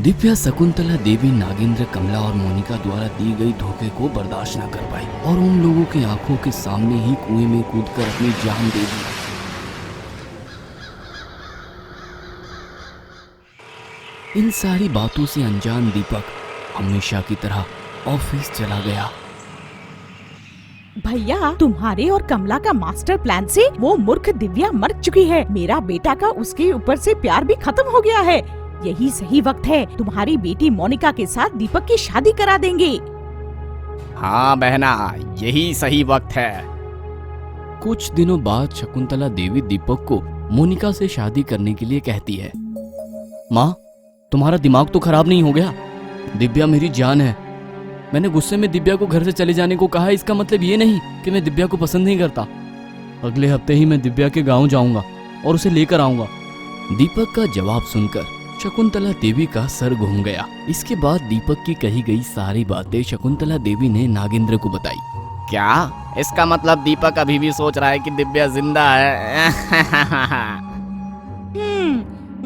दिव्या, शकुंतला देवी, नागेंद्र, कमला और मोनिका द्वारा दी गई धोखे को बर्दाश्त न कर पाई और उन लोगों की आंखों के सामने ही कुएं में कूदकर अपनी जान दे दी। इन सारी बातों से अनजान दीपक हमेशा की तरह ऑफिस चला गया। भैया, तुम्हारे और कमला का मास्टर प्लान से वो मूर्ख दिव्या मर चुकी है। मेरा बेटा का उसके ऊपर से प्यार भी खत्म हो गया है। यही सही वक्त है, तुम्हारी बेटी मोनिका के साथ दीपक की शादी करा देंगे। हाँ बहना, यही सही वक्त है। कुछ दिनों बाद शकुंतला देवी दीपक को मोनिका से शादी करने के लिए कहती है। माँ, तुम्हारा दिमाग तो खराब नहीं हो गया? दिव्या मेरी जान है। मैंने गुस्से में दिव्या को घर से चले जाने को कहा। इसका मतलब ये नहीं कि मैं दिव्या को पसंद नहीं करता। अगले हफ्ते ही मैं दिव्या के गांव जाऊंगा और उसे लेकर आऊंगा। दीपक का जवाब सुनकर शकुंतला देवी का सर घूम गया। इसके बाद दीपक की कही गई सारी बातें शकुंतला देवी ने नागेंद्र को बताई। क्या इसका मतलब दीपक अभी भी सोच रहा है कि दिव्या जिंदा है?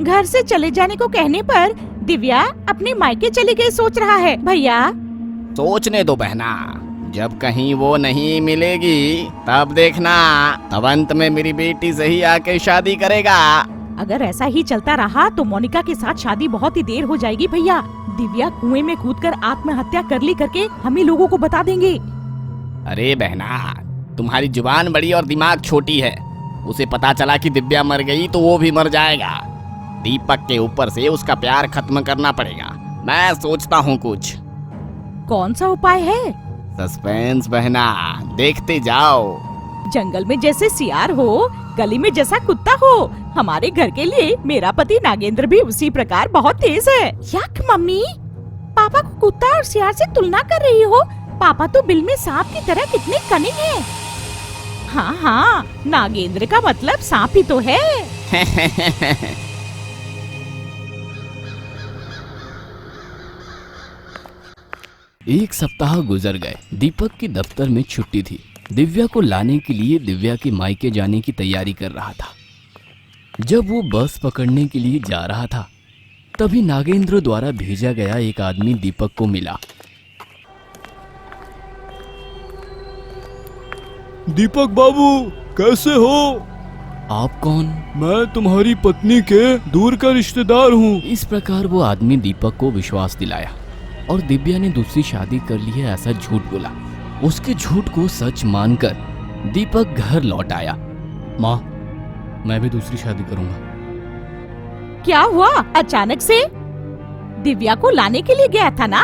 घर से चले जाने को कहने पर दिव्या अपने मायके चली गई सोच रहा है। भैया, सोचने दो बहना, जब कहीं वो नहीं मिलेगी तब देखना, तब अंत में मेरी बेटी से ही आके शादी करेगा। अगर ऐसा ही चलता रहा तो मोनिका के साथ शादी बहुत ही देर हो जाएगी भैया। दिव्या कुएं में कूदकर आत्महत्या कर ली करके हम ही लोगों को बता देंगे। अरे बहना, तुम्हारी जुबान बड़ी और दिमाग छोटी है। उसे पता चला कि दिव्या मर गई तो वो भी मर जाएगा। दीपक के ऊपर से उसका प्यार खत्म करना पड़ेगा। मैं सोचता हूँ कुछ। कौन सा उपाय है? सस्पेंस बहना, देखते जाओ। जंगल में जैसे सियार हो, गली में जैसा कुत्ता हो, हमारे घर के लिए मेरा पति नागेंद्र भी उसी प्रकार बहुत तेज है। यक मम्मी, पापा को कुत्ता और सियार से तुलना कर रही हो? पापा तो बिल में सांप की तरह कितने कनिंग हैं। हाँ हाँ, नागेंद्र का मतलब सांप ही तो है। एक सप्ताह गुजर गए। दीपक की दफ्तर में छुट्टी थी। दिव्या को लाने के लिए दिव्या के मायके जाने की तैयारी कर रहा था। जब वो बस पकड़ने के लिए जा रहा था तभी नागेंद्र द्वारा भेजा गया एक आदमी दीपक को मिला। दीपक बाबू, कैसे हो? आप कौन? मैं तुम्हारी पत्नी के दूर का रिश्तेदार हूँ। इस प्रकार वो आदमी दीपक को विश्वास दिलाया और दिव्या ने दूसरी शादी कर ली है ऐसा झूठ बोला। उसके झूठ को सच मानकर दीपक घर लौट आया। माँ, मैं भी दूसरी शादी करूंगा। क्या हुआ अचानक से? दिव्या को लाने के लिए गया था ना?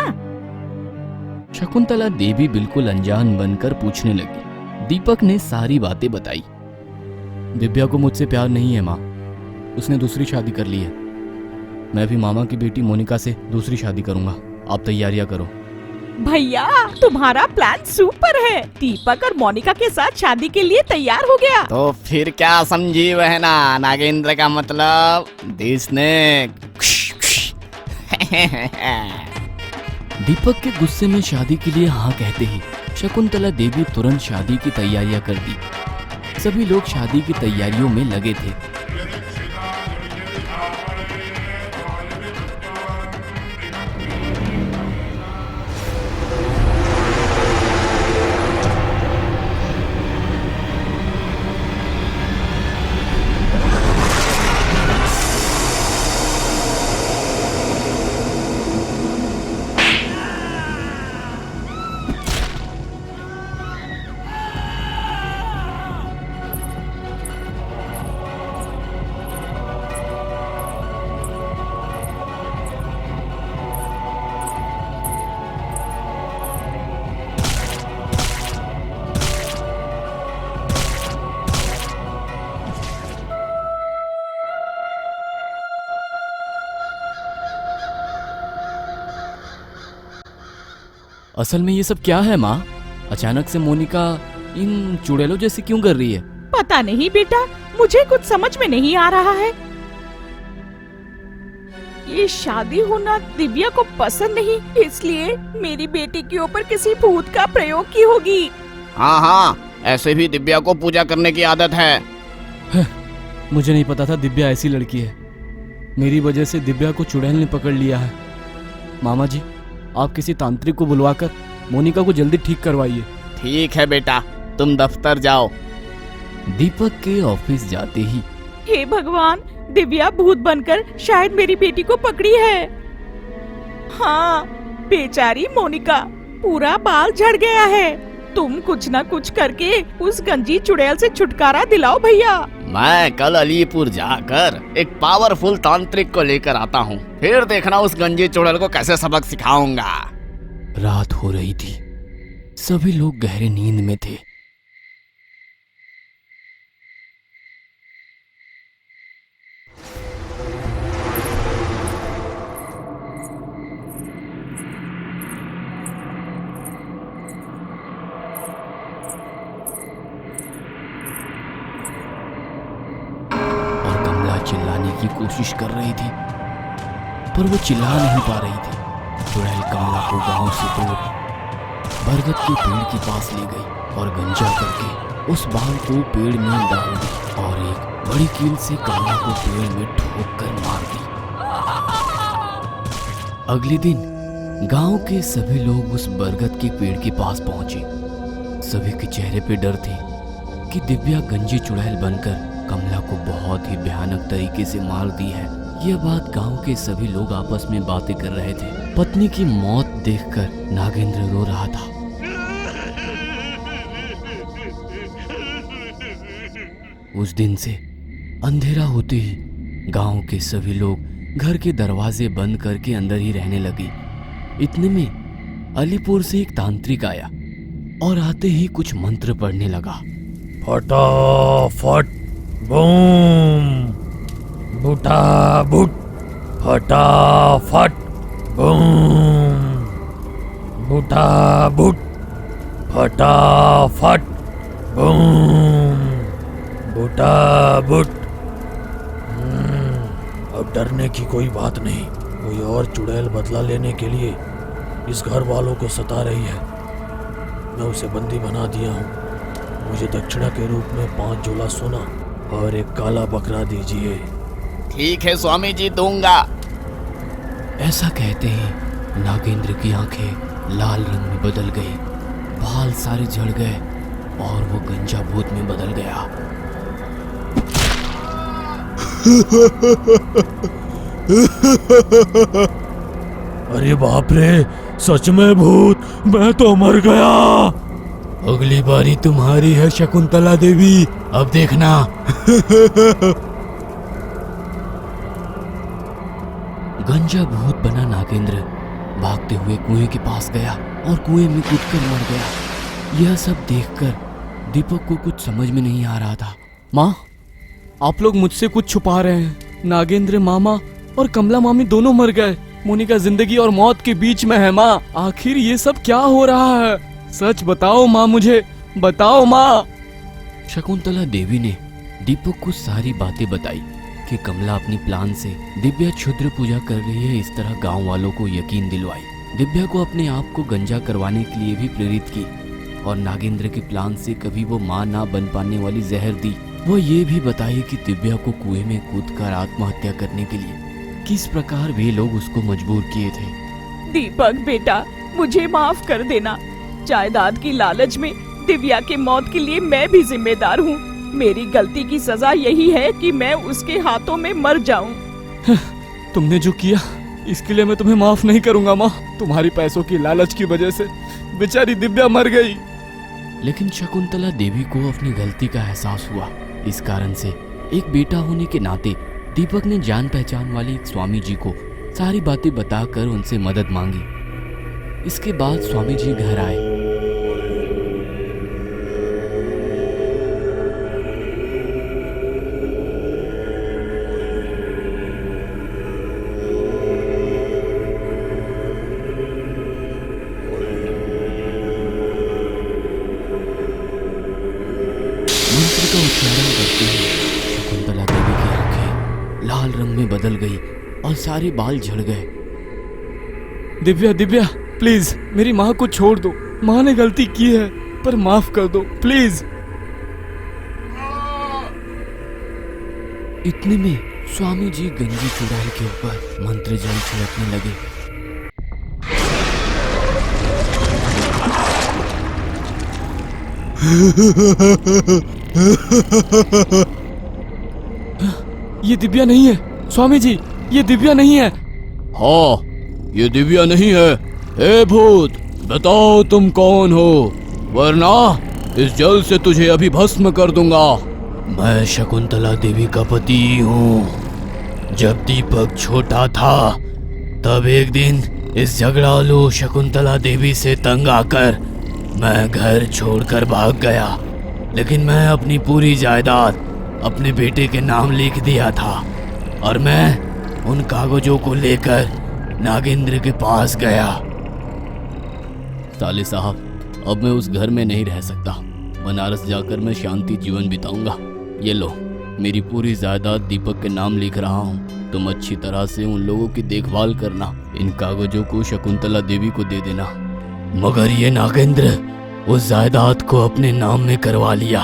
शकुंतला देवी बिल्कुल अनजान बनकर पूछने लगी। दीपक ने सारी बातें बताई। दिव्या को मुझसे प्यार नहीं है माँ, उसने दूसरी शादी कर ली है। मैं भी मामा की बेटी मोनिका से दूसरी शादी करूंगा। आप तैयारियां करो। भैया, तुम्हारा प्लान सुपर है। दीपक और मोनिका के साथ शादी के लिए तैयार हो गया। तो फिर क्या समझी बहना? नागेंद्र का मतलब दिसने। दीपक के गुस्से में शादी के लिए हाँ कहते ही शकुंतला देवी तुरंत शादी की तैयारियां कर दी। सभी लोग शादी की तैयारियों में लगे थे। असल में ये सब क्या है माँ? अचानक से मोनिका इन चुड़ैलों जैसे क्यों कर रही है? पता नहीं बेटा, मुझे कुछ समझ में नहीं आ रहा है। ये शादी होना दिव्या को पसंद नहीं, इसलिए मेरी बेटी के ऊपर किसी भूत का प्रयोग की होगी। हाँ हाँ, ऐसे भी दिव्या को पूजा करने की आदत है। मुझे नहीं पता था दिव्या ऐसी लड़की है। मेरी वजह से दिव्या को चुड़ैल ने पकड़ लिया है। मामा जी, आप किसी तांत्रिक को बुलवाकर मोनिका को जल्दी ठीक करवाइए। ठीक है बेटा, तुम दफ्तर जाओ। दीपक के ऑफिस जाते ही हे भगवान, दिव्या भूत बनकर शायद मेरी बेटी को पकड़ी है। हाँ, बेचारी मोनिका, पूरा बाल झड़ गया है। तुम कुछ ना कुछ करके उस गंजी चुड़ैल से छुटकारा दिलाओ भैया। मैं कल अलीपुर जाकर एक पावरफुल तांत्रिक को लेकर आता हूँ, फिर देखना उस गंजी चुड़ैल को कैसे सबक सिखाऊंगा। रात हो रही थी, सभी लोग गहरे नींद में थे। और कमला चिल्लाने की कोशिश कर रही थी, पर वो चिल्ला नहीं पा रही थी। चुड़ैल कमला को गांव से दूर बरगद के पेड़ के पास ले गई और गंजा करके उस बाल को पेड़ में डाल दी और एक बड़ी कील से कमला को पेड़ में ठोक कर मार दी। अगले दिन गांव के सभी लोग उस बरगद के पेड़ के पास पहुंचे। सभी के चेहरे पे डर थे कि दिव्या गंजी चुड़ैल बनकर कमला को बहुत ही भयानक तरीके से मार दी है। यह बात गांव के सभी लोग आपस में बातें कर रहे थे। पत्नी की मौत देखकर नागेंद्र रो रहा था। उस दिन से अंधेरा होते ही गांव के सभी लोग घर के दरवाजे बंद करके अंदर ही रहने लगे। इतने में अलीपुर से एक तांत्रिक आया और आते ही कुछ मंत्र पढ़ने लगा। फटाफट बूम, बूटा बूट, फटाफट बूम, बूटा बूट, फटाफट बूम, बूटा बूट। अब डरने की कोई बात नहीं। कोई और चुड़ैल बदला लेने के लिए इस घर वालों को सता रही है। मैं उसे बंदी बना दिया हूँ। मुझे दक्षिणा के रूप में 5 झोला सोना और एक काला बकरा दीजिए। ठीक है स्वामी जी, दूंगा। ऐसा कहते ही नागेंद्र की आंखें लाल रंग में बदल गई, बाल सारे झड़ गए और वो गंजा भूत में बदल गया। अरे बाप रे, सच में भूत, मैं तो मर गया। अगली बारी तुम्हारी है शकुंतला देवी, अब देखना। गंजा भूत बना नागेंद्र भागते हुए कुएं के पास गया और कुएं में कूदकर मर गया। यह सब देखकर दीपक को कुछ समझ में नहीं आ रहा था। माँ, आप लोग मुझसे कुछ छुपा रहे हैं। नागेंद्र मामा और कमला मामी दोनों मर गए। मोनिका जिंदगी और मौत के बीच में है। माँ, आखिर ये सब क्या हो रहा है? सच बताओ माँ, मुझे बताओ माँ। शकुंतला देवी ने दीपक को सारी बातें बताई कि कमला अपनी प्लान से दिव्या क्षुद्र पूजा कर रही है। इस तरह गांव वालों को यकीन दिलवाई। दिव्या को अपने आप को गंजा करवाने के लिए भी प्रेरित की और नागेंद्र के प्लान से कभी वो माँ ना बन पाने वाली जहर दी। वो ये भी बताई कि दिव्या को कुएं में कूदकर आत्महत्या करने के लिए किस प्रकार वे लोग उसको मजबूर किए थे। दीपक बेटा, मुझे माफ कर देना। जायदाद की लालच में दिव्या की मौत के लिए मैं भी जिम्मेदार हूँ। मेरी गलती की सजा यही है कि मैं उसके हाथों में मर जाऊं। तुमने जो किया इसके लिए मैं तुम्हें माफ नहीं करूंगा माँ। तुम्हारी पैसों की लालच की वजह से बेचारी दिव्या मर गई। लेकिन शकुंतला देवी को अपनी गलती का एहसास हुआ। इस कारण से एक बेटा होने के नाते दीपक ने जान पहचान वाले एक स्वामी जी को सारी बातें बताकर उनसे मदद मांगी। इसके बाद स्वामी जी घर आए। मंत्र का उच्चारण करते ही शकुंतला देवी की आंखें लाल रंग में बदल गई और सारे बाल झड़ गए। दिव्या, दिव्या प्लीज मेरी माँ को छोड़ दो। माँ ने गलती की है, पर माफ कर दो प्लीज। इतने में स्वामी जी गंजी चुड़ैल के ऊपर मंत्र जल छिड़कने लगे। ये दिव्या नहीं है स्वामी जी, ये दिव्या नहीं है। हाँ, ये दिव्या नहीं है। हे भूत, बताओ तुम कौन हो, वरना इस जल से तुझे अभी भस्म कर दूंगा। मैं शकुंतला देवी का पति हूँ। जब दीपक छोटा था तब एक दिन इस झगड़ालू शकुंतला देवी से तंग आकर मैं घर छोड़कर भाग गया, लेकिन मैं अपनी पूरी जायदाद अपने बेटे के नाम लिख दिया था और मैं उन कागजों को लेकर नागेंद्र के पास गया। साले साहब, अब मैं उस घर में नहीं रह सकता। बनारस जाकर मैं शांति जीवन बिताऊंगा। ये लो, मेरी पूरी जायदाद दीपक के नाम लिख रहा हूँ। तुम अच्छी तरह से उन लोगों की देखभाल करना। इन कागजों को शकुंतला देवी को दे देना। मगर ये नागेंद्र उस जायदाद को अपने नाम में करवा लिया।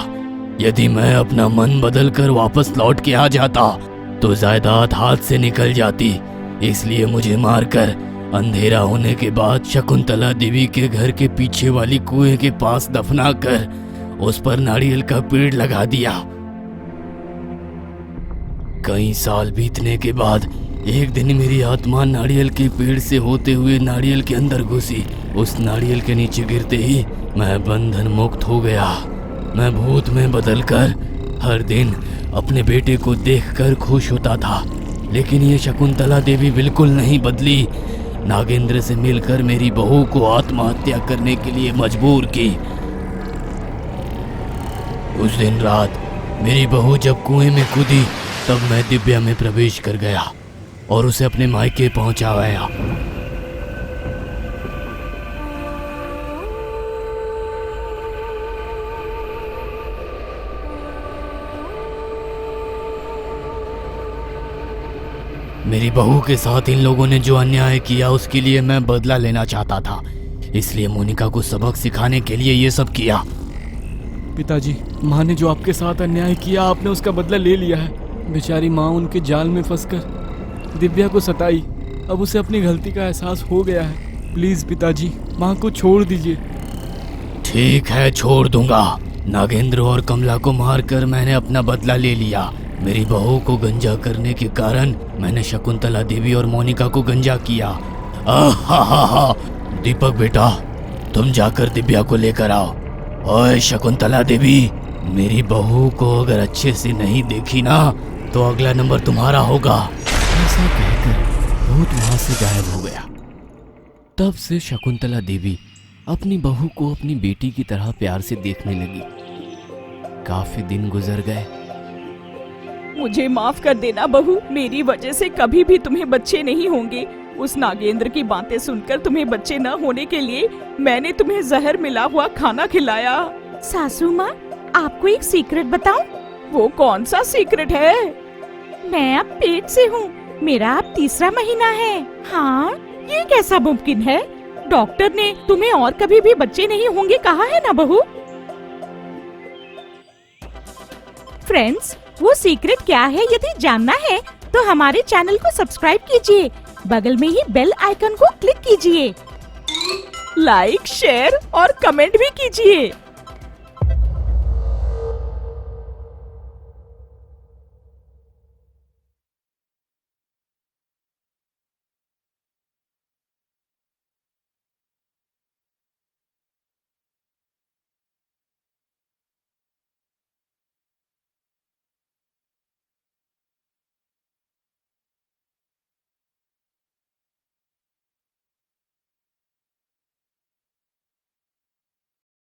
यदि मैं अपना मन बदल कर वापस लौट के आ जाता तो जायदाद हाथ से निकल जाती। इसलिए मुझे मारकर अंधेरा होने के बाद शकुंतला देवी के घर के पीछे वाली कुएं के पास दफना कर उस पर नारियल का पेड़ लगा दिया। कई साल बीतने के बाद एक दिन मेरी आत्मा नारियल के पेड़ से होते हुए नारियल के अंदर घुसी। उस नारियल के नीचे गिरते ही मैं बंधन मुक्त हो गया। मैं भूत में बदलकर हर दिन अपने बेटे को देखकर खुश होता था, लेकिन ये शकुंतला देवी बिल्कुल नहीं बदली। नागेंद्र से मिलकर मेरी बहू को आत्महत्या करने के लिए मजबूर की। उस दिन रात मेरी बहू जब कुएं में कूदी तब मैं दिव्या में प्रवेश कर गया और उसे अपने मायके पहुंचाया। मेरी बहू के साथ इन लोगों ने जो अन्याय किया उसके लिए मैं बदला लेना चाहता था, इसलिए मोनिका को सबक सिखाने के लिए ये सब किया। पिताजी, माँ ने जो आपके साथ अन्याय किया आपने उसका बदला ले लिया है। बेचारी माँ उनके जाल में फंसकर दिव्या को सताई। अब उसे अपनी गलती का एहसास हो गया है। प्लीज पिताजी, माँ को छोड़ दीजिए। ठीक है, छोड़ दूंगा। नागेंद्र और कमला को मारकर मैंने अपना बदला ले लिया। मेरी बहू को गंजा करने के कारण मैंने शकुंतला देवी और मोनिका को गंजा किया। आहा, दीपक बेटा, तुम जाकर दिव्या को लेकर आओ। ओए शकुंतला देवी, मेरी बहू को अगर अच्छे से नहीं देखी ना तो अगला नंबर तुम्हारा होगा। ऐसा कहकर भूत वहां से गायब हो गया। तब से शकुंतला देवी अपनी बहू को अपनी बेटी की तरह प्यार से देखने लगी। काफी दिन गुजर गए। मुझे माफ कर देना बहू, मेरी वजह से कभी भी तुम्हें बच्चे नहीं होंगे। उस नागेंद्र की बातें सुनकर तुम्हें बच्चे न होने के लिए मैंने तुम्हें जहर मिला हुआ खाना खिलाया। सासू माँ, आपको एक सीक्रेट बताऊं? वो कौन सा सीक्रेट है? मैं अब पेट से हूँ, मेरा अब 3रा महीना है। हाँ, ये कैसा मुमकिन है? डॉक्टर ने तुम्हें और कभी भी बच्चे नहीं होंगे कहा है ना बहू? फ्रेंड्स, वो सीक्रेट क्या है यदि जानना है तो हमारे चैनल को सब्सक्राइब कीजिए, बगल में ही बेल आइकन को क्लिक कीजिए, लाइक, शेयर और कमेंट भी कीजिए।